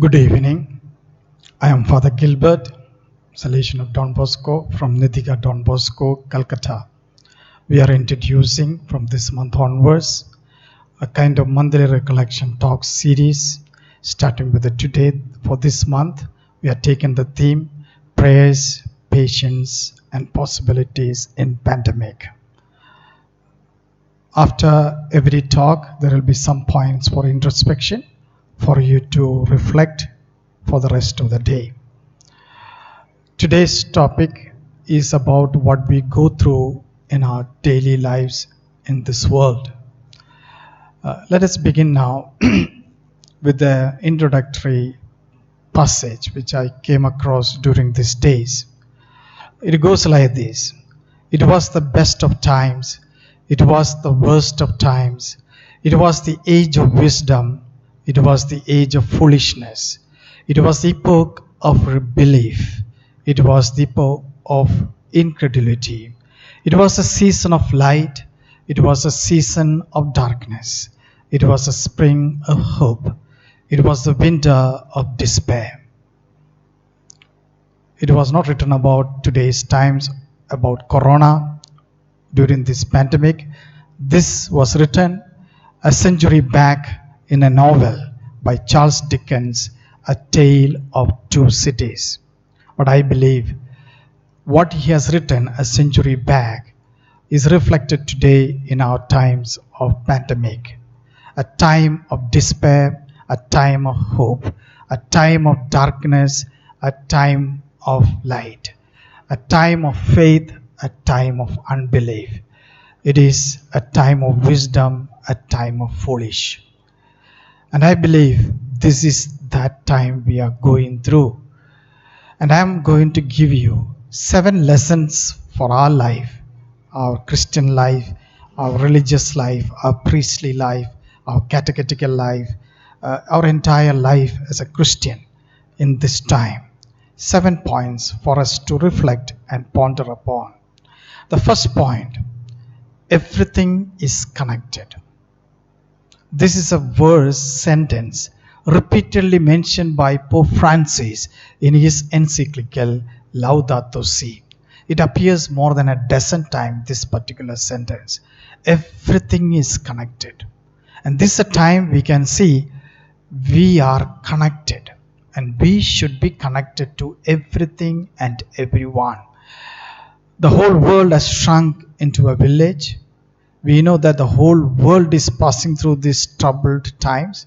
Good evening. I am Father Gilbert, Salesian of Don Bosco from Nitika, Don Bosco, Calcutta. We are introducing from this month onwards a kind of monthly recollection talk series. Starting with today, for this month, we are taking the theme prayers, patience, and possibilities in pandemic. After every talk, there will be some points for introspection for you to reflect for the rest of the day. Today's topic is about what we go through in our daily lives in this world. Let us begin now with the introductory passage which I came across during these days. It goes like this: it was the best of times, it was the worst of times, it was the age of wisdom, it was the age of foolishness, it was the epoch of belief, it was the epoch of incredulity, it was a season of light, it was a season of darkness, it was a spring of hope, it was the winter of despair. It was not written about today's times, about corona during this pandemic. This was written a century back in a novel by Charles Dickens, A Tale of Two Cities. But I believe what he has written a century back is reflected today in our times of pandemic. A time of despair, a time of hope, a time of darkness, a time of light, a time of faith, a time of unbelief. It is a time of wisdom, a time of foolish. And I believe this is that time we are going through. And I am going to give you 7 lessons for our life, our Christian life, our religious life, our priestly life, our catechetical life, our entire life as a Christian in this time. 7 points for us to reflect and ponder upon. The first point: everything is connected. This is a verse sentence repeatedly mentioned by Pope Francis in his encyclical Laudato Si. It appears more than a dozen times, this particular sentence. Everything is connected. And this is a time we can see we are connected. And we should be connected to everything and everyone. The whole world has shrunk into a village. We know that the whole world is passing through these troubled times,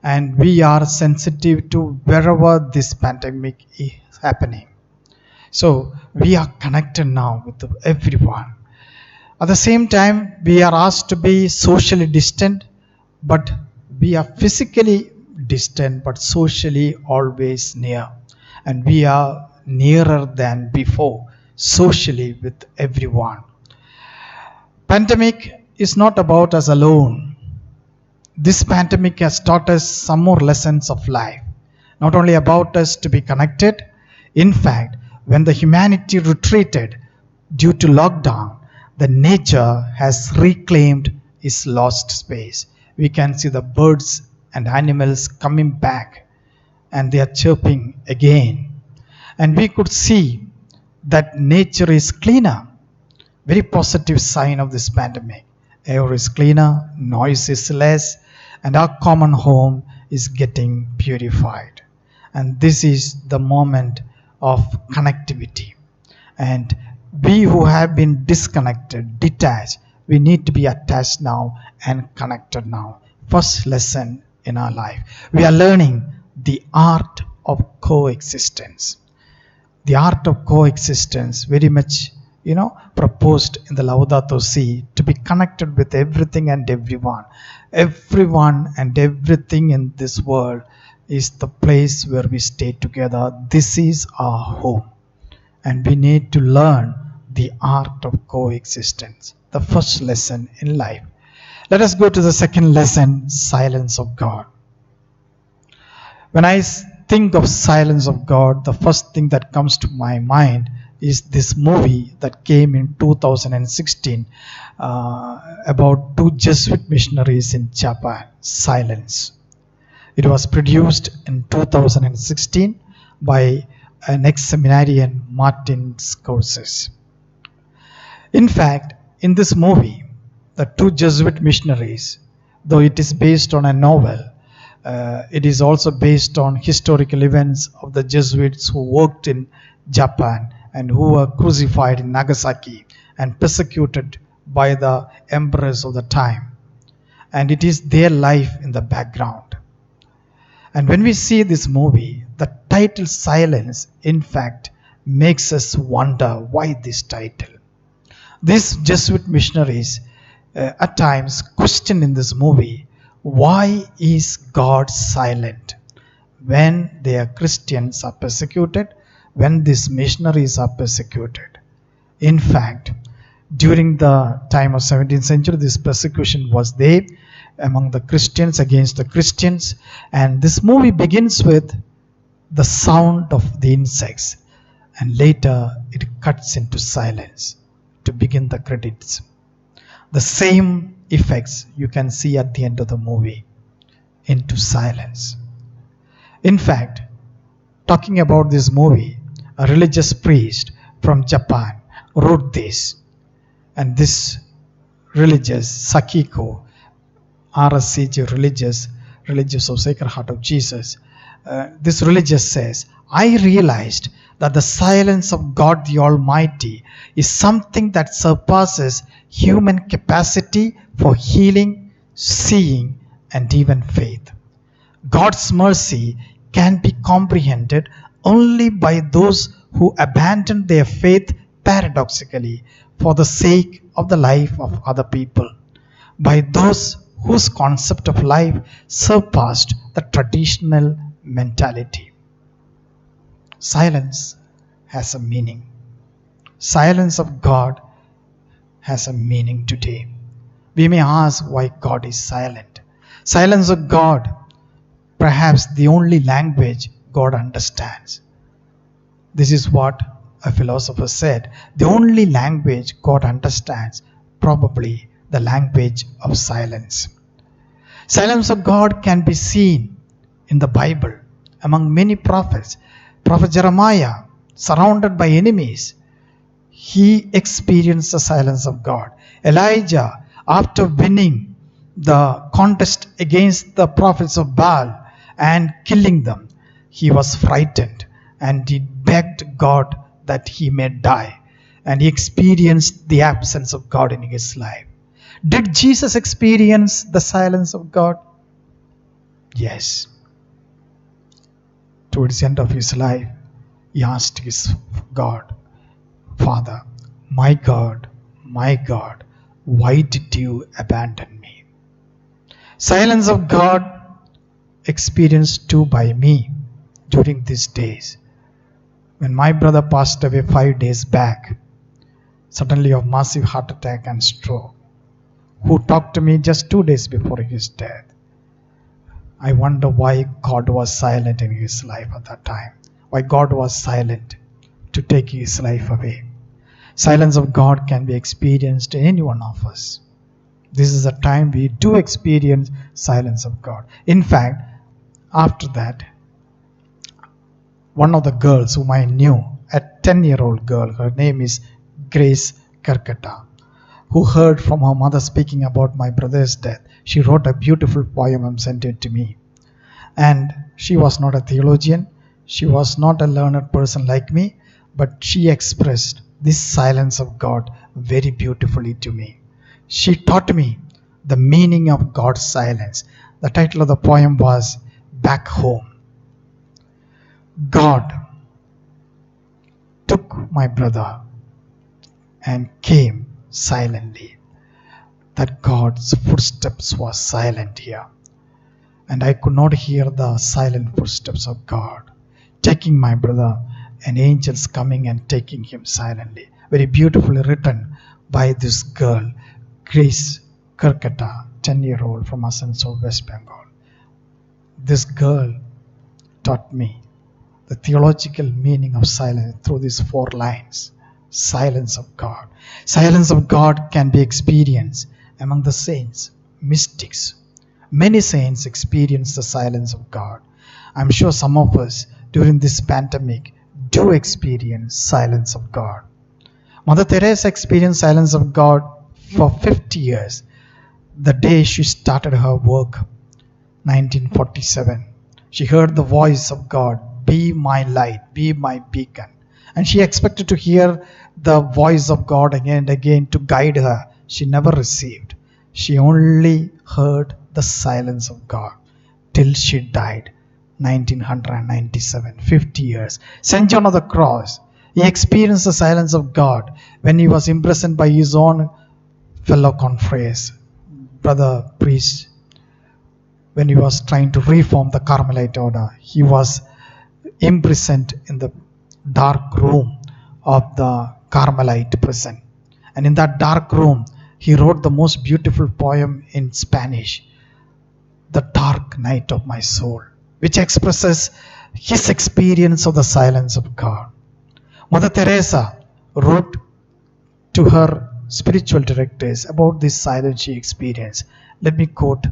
and we are sensitive to wherever this pandemic is happening. So we are connected now with everyone. At the same time, we are asked to be socially distant, but we are physically distant but socially always near. And we are nearer than before socially with everyone. Pandemic is not about us alone. This pandemic has taught us some more lessons of life. Not only about us to be connected. In fact, when the humanity retreated due to lockdown, the nature has reclaimed its lost space. We can see the birds and animals coming back, and they are chirping again. And we could see that nature is cleaner. Very positive sign of this pandemic. Air is cleaner, noise is less, and our common home is getting purified. And this is the moment of connectivity. And we who have been disconnected, detached, we need to be attached now and connected now. First lesson in our life. We are learning the art of coexistence. The art of coexistence, very much, proposed in the Laudato Si, to be connected with everything and everyone. Everyone and everything in this world is the place where we stay together. This is our home. And we need to learn the art of coexistence. The first lesson in life. Let us go to the second lesson, silence of God. When I think of silence of God, the first thing that comes to my mind is this movie that came in 2016 about 2 Jesuit missionaries in Japan, Silence. It was produced in 2016 by an ex-seminarian Martin Scorsese. In fact, in this movie, the two Jesuit missionaries, though it is based on a novel, it is also based on historical events of the Jesuits who worked in Japan and who were crucified in Nagasaki and persecuted by the emperors of the time. And it is their life in the background. And when we see this movie, the title Silence, in fact, makes us wonder why this title. These Jesuit missionaries at times question in this movie, why is God silent when their Christians are persecuted, when these missionaries are persecuted? In fact, during the time of 17th century, this persecution was there among the Christians against the Christians, and this movie begins with the sound of the insects, and later it cuts into silence to begin the credits. The same effects you can see at the end of the movie, into silence. In fact, talking about this movie, a religious priest from Japan wrote this, and this religious Sakiko, RSCG religious of Sacred Heart of Jesus, this religious says, I realized that the silence of God the Almighty is something that surpasses human capacity for healing, seeing, and even faith. God's mercy can be comprehended only by those who abandon their faith paradoxically for the sake of the life of other people, by those whose concept of life surpassed the traditional mentality. Silence has a meaning. Silence of God has a meaning today. We may ask why God is silent. Silence of God, perhaps the only language God understands. This is what a philosopher said. The only language God understands, probably the language of silence. Silence of God can be seen in the Bible among many prophets. Prophet Jeremiah, surrounded by enemies, he experienced the silence of God. Elijah, after winning the contest against the prophets of Baal and killing them, he was frightened and he begged God that he may die, and he experienced the absence of God in his life. Did Jesus experience the silence of God? Yes. Towards the end of his life, he asked his God, Father, my God, why did you abandon me? Silence of God experienced too by me during these days. When my brother passed away 5 days back, suddenly of massive heart attack and stroke, who talked to me just 2 days before his death, I wonder why God was silent in his life at that time. Why God was silent to take his life away. Silence of God can be experienced in any one of us. This is a time we do experience silence of God. In fact, after that, one of the girls whom I knew, a 10-year-old girl, her name is Grace Karkata, who heard from her mother speaking about my brother's death. She wrote a beautiful poem and sent it to me. And she was not a theologian, she was not a learned person like me, but she expressed this silence of God very beautifully to me. She taught me the meaning of God's silence. The title of the poem was Back Home. God took my brother and came silently. That God's footsteps was silent here. And I could not hear the silent footsteps of God taking my brother, and angels coming and taking him silently. Very beautifully written by this girl, Grace Karkata, 10-year-old from Asansol, West Bengal. This girl taught me the theological meaning of silence through these 4 lines. Silence of God. Silence of God can be experienced among the saints, mystics, Many saints experience the silence of God. I'm sure some of us during this pandemic do experience silence of God. Mother Teresa experienced silence of God for 50 years. The day she started her work, 1947, she heard the voice of God, "Be my light, be my beacon." And she expected to hear the voice of God again and again to guide her. She never received. She only heard the silence of God till she died, 1997, 50 years. St. John of the Cross, he experienced the silence of God when he was imprisoned by his own fellow confreres, brother priest. When he was trying to reform the Carmelite order, he was imprisoned in the dark room of the Carmelite prison. And in that dark room, he wrote the most beautiful poem in Spanish, "The Dark Night of My Soul," which expresses his experience of the silence of God. Mother Teresa wrote to her spiritual directors about this silence she experienced. Let me quote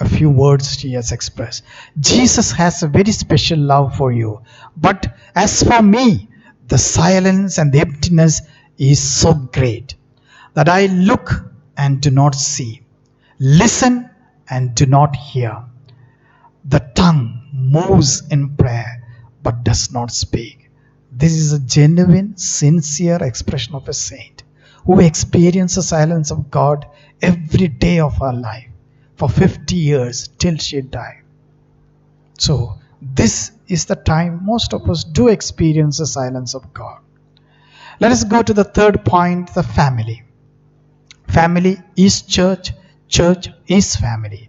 a few words she has expressed. "Jesus has a very special love for you, but as for me, the silence and the emptiness is so great that I look and do not see, listen and do not hear. The tongue moves in prayer but does not speak." This is a genuine, sincere expression of a saint who experienced the silence of God every day of her life for 50 years till she died. So, this is the time most of us do experience the silence of God. Let us go to the third point, the family. Family is church, church is family.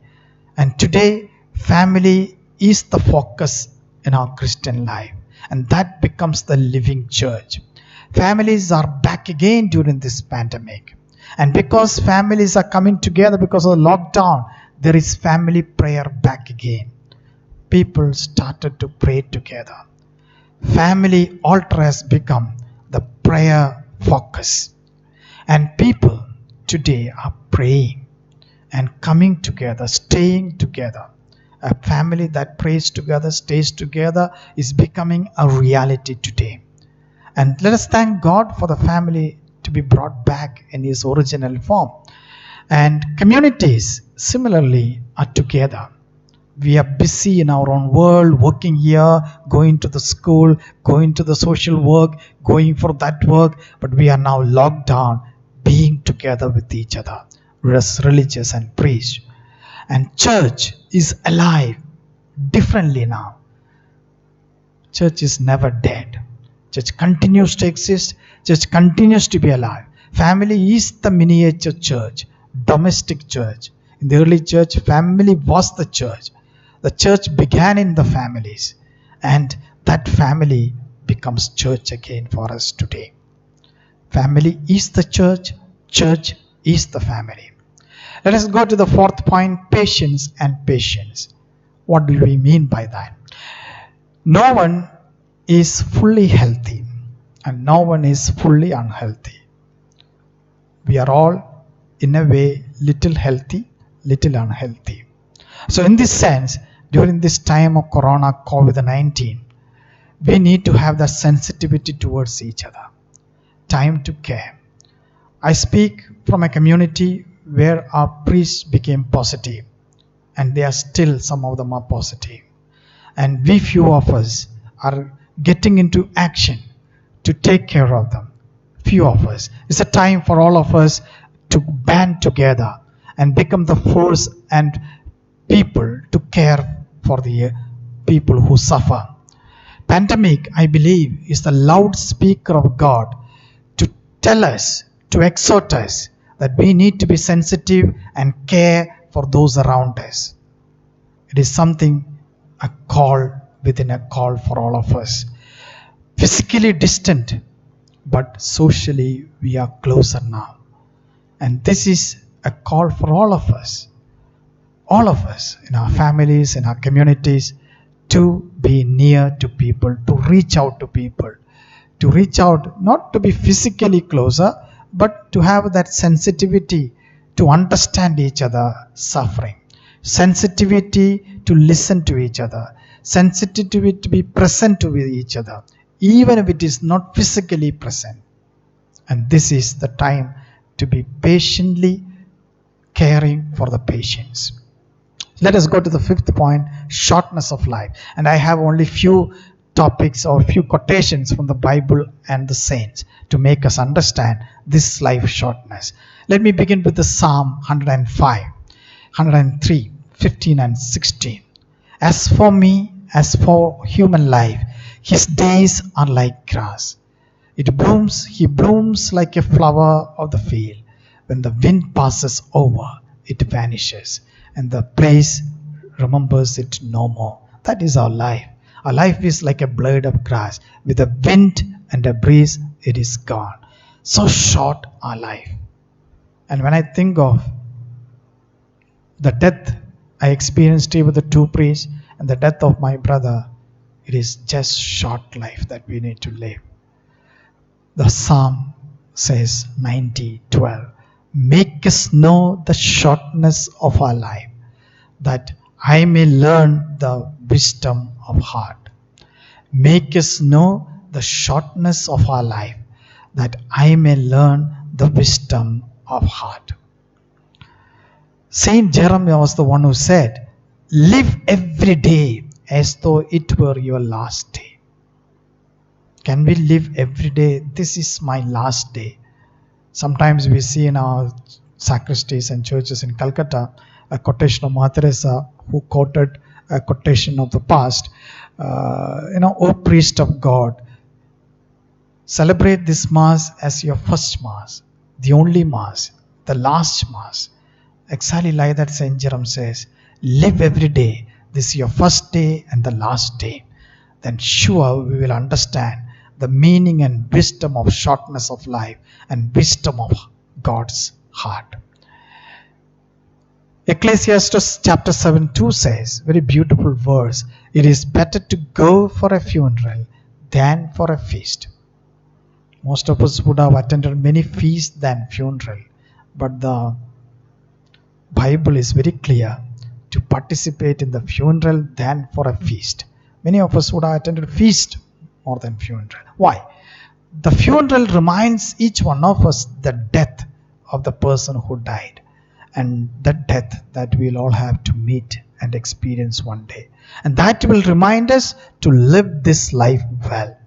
And today, family is the focus in our Christian life, and that becomes the living church. Families are back again during this pandemic. And because families are coming together because of the lockdown, there is family prayer back again. People started to pray together. Family altar has become the prayer focus. And people today are praying and coming together, staying together. A family that prays together, stays together is becoming a reality today. And let us thank God for the family to be brought back in its original form. And communities similarly are together. We are busy in our own world, working here, going to the school, going to the social work, going for that work, but we are now locked down, being together with each other, as religious and priest. And church is alive differently now. Church is never dead. Church continues to exist. Church continues to be alive. Family is the miniature church, domestic church. In the early church, family was the church. The church began in the families, and that family becomes church again for us today. Family is the church, church is the family. Let us go to the fourth point, patience and patience. What do we mean by that? No one is fully healthy and no one is fully unhealthy. We are all, in a way, little healthy, little unhealthy. So in this sense, during this time of Corona, COVID-19, we need to have that sensitivity towards each other. Time to care. I speak from a community where our priests became positive, and they are still, some of them are positive. And we few of us are getting into action to take care of them. Few of us. It's a time for all of us to band together and become the force and people to care for the people who suffer. Pandemic, I believe, is the loudspeaker of God to tell us, to exhort us that we need to be sensitive and care for those around us. It is something, a call within a call for all of us. Physically distant, but socially we are closer now. And this is a call for all of us in our families, in our communities, to be near to people, to reach out to people, to reach out, not to be physically closer, but to have that sensitivity to understand each other suffering, sensitivity to listen to each other, sensitivity to be present to each other, even if it is not physically present. And this is the time to be patiently caring for the patients. Let us go to the fifth point, shortness of life. And I have only few topics or few quotations from the Bible and the saints to make us understand this life shortness. Let me begin with the Psalm 105, 103, 15 and 16. As for me, as for human life, his days are like grass. He blooms like a flower of the field. When the wind passes over, it vanishes, and the place remembers it no more. That is our life. Our life is like a blade of grass. With a wind and a breeze, it is gone. So short our life. And when I think of the death I experienced with the two priests and the death of my brother, it is just short life that we need to live. The Psalm says 90:12, make us know the shortness of our life, that I may learn the wisdom of heart. Make us know the shortness of our life, that I may learn the wisdom of heart. Saint Jeremiah was the one who said, live every day as though it were your last day. Can we live every day? This is my last day. Sometimes we see in our sacristies and churches in Calcutta a quotation of Mother Teresa, who quoted a quotation of the past. O priest of God, celebrate this Mass as your first Mass, the only Mass, the last Mass. Exactly like that, Saint Jerome says, live every day. This is your first day and the last day. Then sure we will understand the meaning and wisdom of shortness of life and wisdom of God's heart. Ecclesiastes chapter 7:2 says, very beautiful verse, it is better to go for a funeral than for a feast. Most of us would have attended many feasts than funeral, but the Bible is very clear to participate in the funeral than for a feast. Many of us would have attended feast more than funeral. Why? The funeral reminds each one of us the death of the person who died, and the death that we'll all have to meet and experience one day. And that will remind us to live this life well.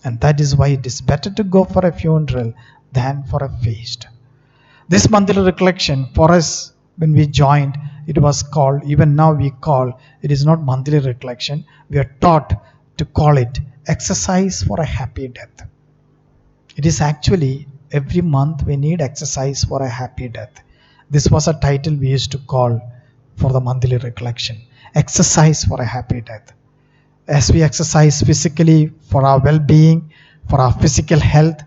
And that is why it is better to go for a funeral than for a feast. This monthly recollection for us, when we joined, it was called, even now we call, it is not monthly recollection, we are taught to call it exercise for a happy death. It is actually every month we need exercise for a happy death. This was a title we used to call for the monthly recollection, exercise for a happy death. As we exercise physically for our well-being, for our physical health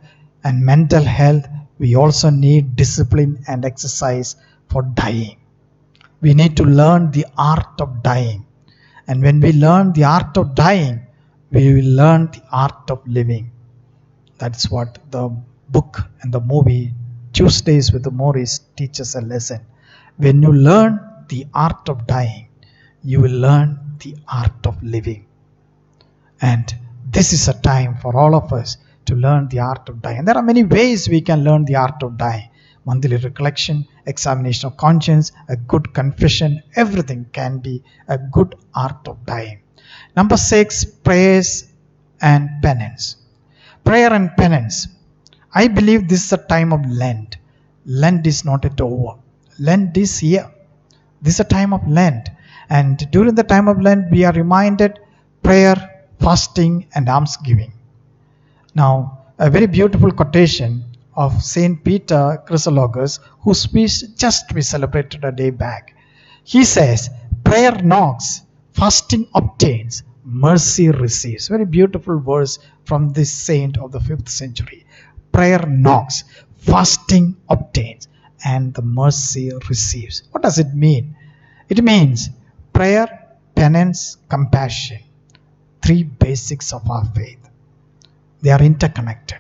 and mental health, we also need discipline and exercise for dying. We need to learn the art of dying. And when we learn the art of dying, we will learn the art of living. That's what the book and the movie Tuesdays with the Morris teaches a lesson. When you learn the art of dying, you will learn the art of living. And this is a time for all of us to learn the art of dying. And there are many ways we can learn the art of dying. Monthly recollection, examination of conscience, a good confession, everything can be a good art of dying. Number 6, prayers and penance. Prayer and penance. I believe this is a time of Lent. Lent is not yet over. Lent is here. This is a time of Lent. And during the time of Lent, we are reminded prayer, fasting, and almsgiving. Now, a very beautiful quotation of Saint Peter Chrysologus, whose feast just we celebrated a day back. He says, prayer knocks, fasting obtains, mercy receives. Very beautiful verse from this saint of the 5th century. Prayer knocks, fasting obtains, and the mercy receives. What does it mean? It means prayer, penance, compassion. 3 basics of our faith. They are interconnected.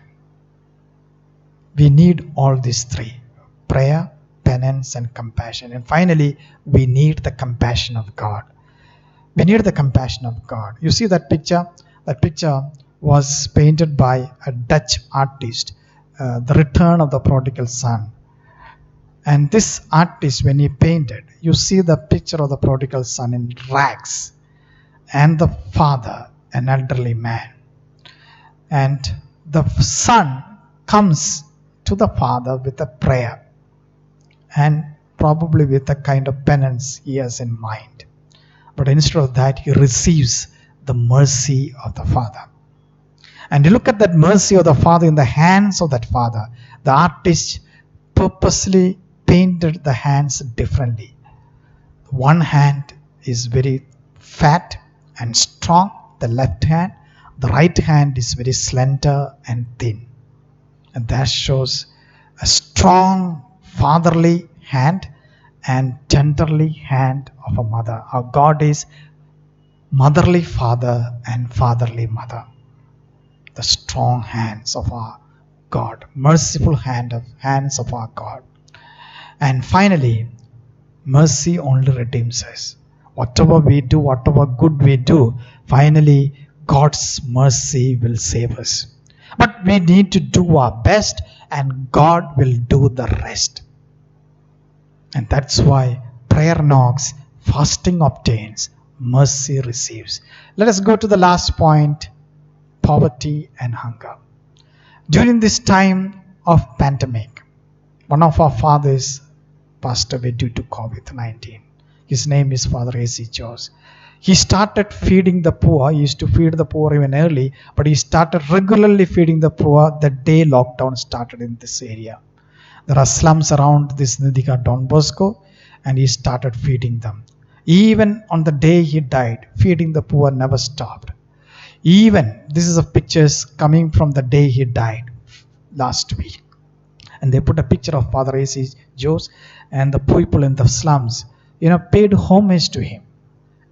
We need all these 3. Prayer, penance, penance and compassion. And finally, we need the compassion of God. We need the compassion of God. You see that picture? That picture was painted by a Dutch artist, The Return of the Prodigal Son. And this artist, when he painted, you see the picture of the prodigal son in rags, and the father, an elderly man. And the son comes to the father with a prayer, and probably with a kind of penance he has in mind. But instead of that, he receives the mercy of the father. And you look at that mercy of the father in the hands of that father. The artist purposely painted the hands differently. One hand is very fat and strong, the left hand. The right hand is very slender and thin. And that shows a strong fatherly hand and tenderly hand of a mother. Our God is motherly father and fatherly mother. The strong hands of our God, merciful hands of our God. And finally, mercy only redeems us. Whatever we do, whatever good we do, finally God's mercy will save us. But we need to do our best, and God will do the rest. And that's why prayer knocks, fasting obtains, mercy receives. Let us go to the last point, poverty and hunger. During this time of pandemic, one of our fathers passed away due to COVID-19. His name is Father A.C. Jones. He started feeding the poor. He used to feed the poor even early, but he started regularly feeding the poor the day lockdown started in this area. There are slums around this Nitika Don Bosco, and he started feeding them. Even on the day he died, feeding the poor never stopped. Even, this is of pictures coming from the day he died last week. And they put a picture of Father A.C. Jones, and the people in the slums, paid homage to him.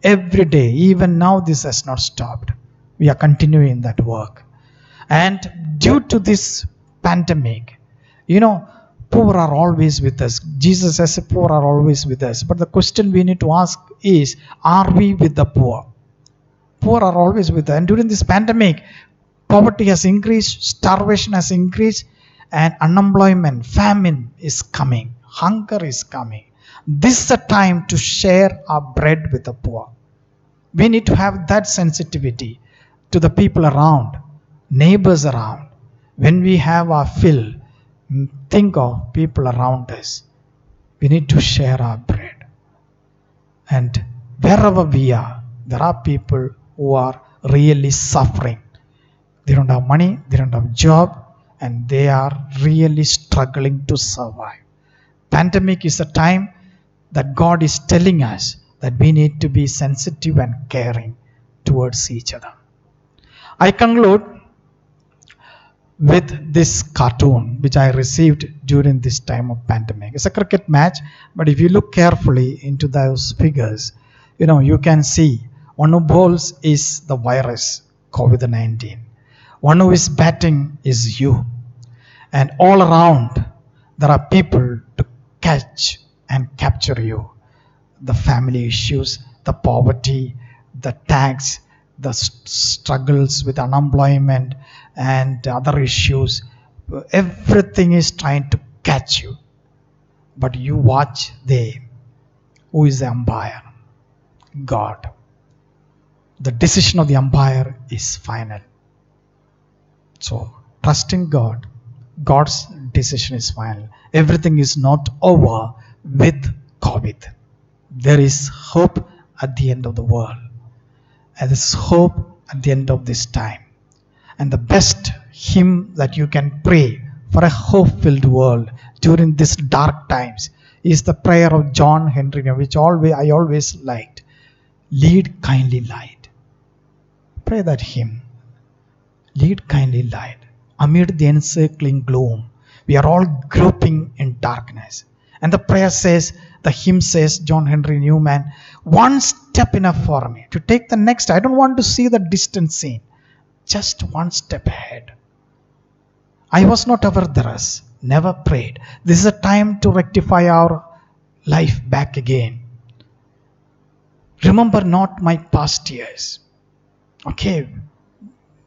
Every day, even now, this has not stopped. We are continuing that work. And due to this pandemic, poor are always with us. Jesus says poor are always with us. But the question we need to ask is, are we with the poor? Poor are always with us. And during this pandemic, poverty has increased, starvation has increased, and unemployment, famine is coming, hunger is coming. This is the time to share our bread with the poor. We need to have that sensitivity to the people around, neighbors around. When we have our fill, think of people around us. We need to share our bread. And wherever we are, there are people who are really suffering. They don't have money, they don't have job, and they are really struggling to survive. Pandemic is a time that God is telling us that we need to be sensitive and caring towards each other. I conclude with this cartoon which I received during this time of pandemic. It's a cricket match, but if you look carefully into those figures, you can see one who bowls is the virus, COVID-19. One who is batting is you. And all around, there are people to catch and capture you. The family issues, the poverty, the tax, the struggles with unemployment and other issues. Everything is trying to catch you. But you watch who is the umpire? God. The decision of the umpire is final. So, trust in God. God's decision is final. Everything is not over with COVID. There is hope at the end of the world. And there is hope at the end of this time. And the best hymn that you can pray for a hope-filled world during these dark times is the prayer of John Henry, which I always liked. Lead, kindly light. Pray that hymn. Lead, kindly light. Amid the encircling gloom, we are all groping in darkness. And the prayer says, the hymn says, John Henry Newman, one step enough for me to take the next. I don't want to see the distant scene. Just one step ahead. I was not ever thus. never prayed. This is a time to rectify our life back again. Remember not my past years. Okay,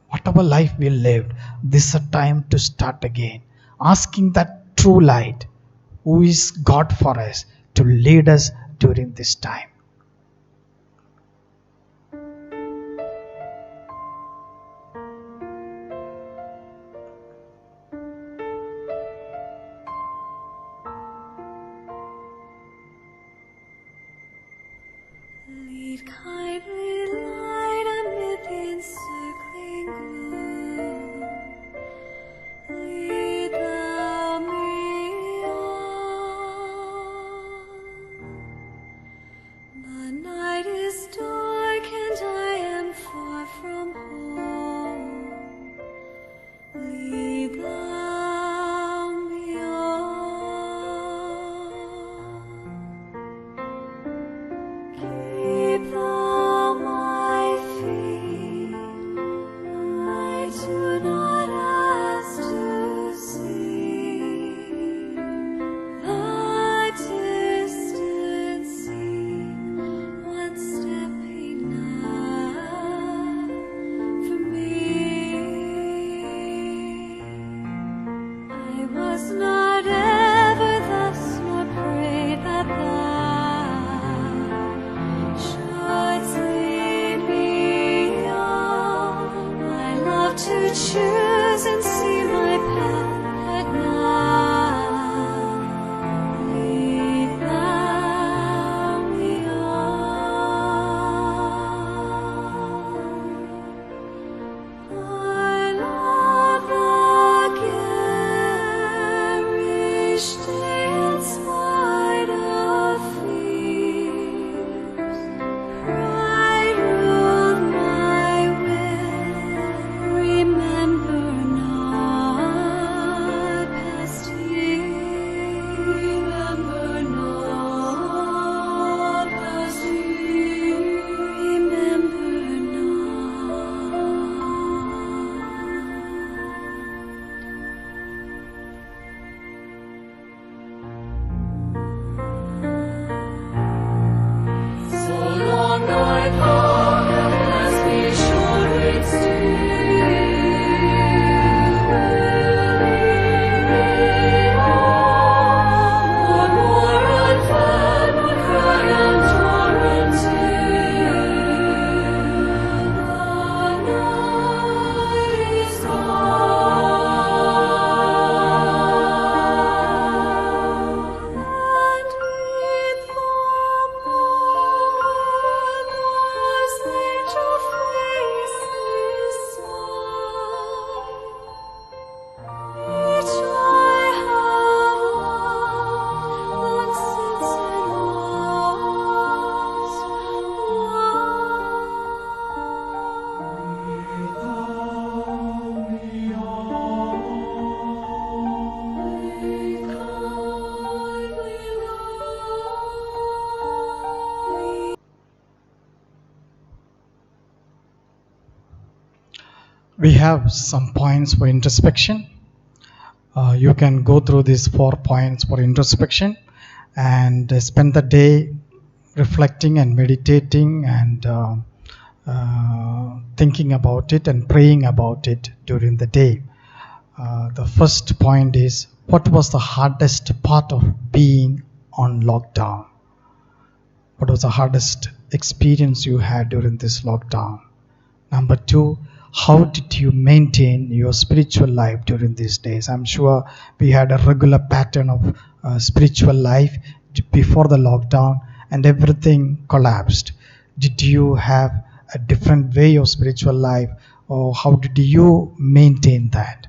whatever life we lived, this is a time to start again. Asking that true light, who is God for us, to lead us during this time. Lead kindly light amid the encircling gloom. Lead thou me on. The night is dark and I am far from home. Lead thou me on. Keep thou my feet. I do not ask to see the distant scene, one stepping nigh for me. I was not ever thus, nor prayed that thou shouldst lead me on. I love to choose and see my path, but now lead thou me on. I love the garish day in spite of fears. Pride ruled my will. Remember not past years. Remember not past years. Remember not. So long I thought as we should it still. More unfed, more cry and tormented. The night is gone, and with the moon those angel faces smile, which I have long since We have some points for introspection. You can go through these 4 points for introspection and spend the day reflecting and meditating and thinking about it and praying about it during the day. The first point is, what was the hardest part of being on lockdown? What was the hardest experience you had during this lockdown? Number 2, how did you maintain your spiritual life during these days? I'm sure we had a regular pattern of spiritual life before the lockdown and everything collapsed. Did you have a different way of spiritual life, or how did you maintain that?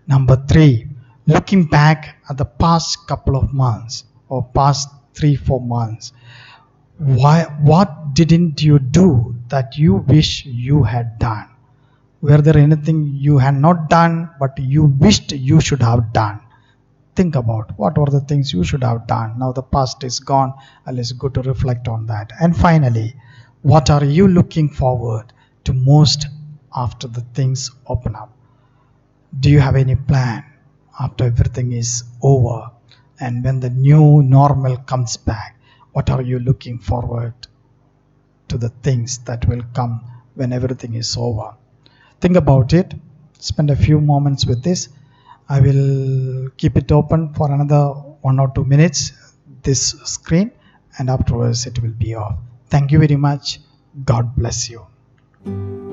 Number 3, looking back at the past couple of months or past 3-4 months, what didn't you do that you wish you had done? Were there anything you had not done but you wished you should have done? Think about what were the things you should have done. Now the past is gone, and it's good to reflect on that. And finally, what are you looking forward to most after the things open up? Do you have any plan? after everything is over and when the new normal comes back? What are you looking forward to the things that will come when everything is over? Think about it. Spend a few moments with this. I will keep it open for another 1 or 2 minutes, this screen, and afterwards it will be off. Thank you very much. God bless you.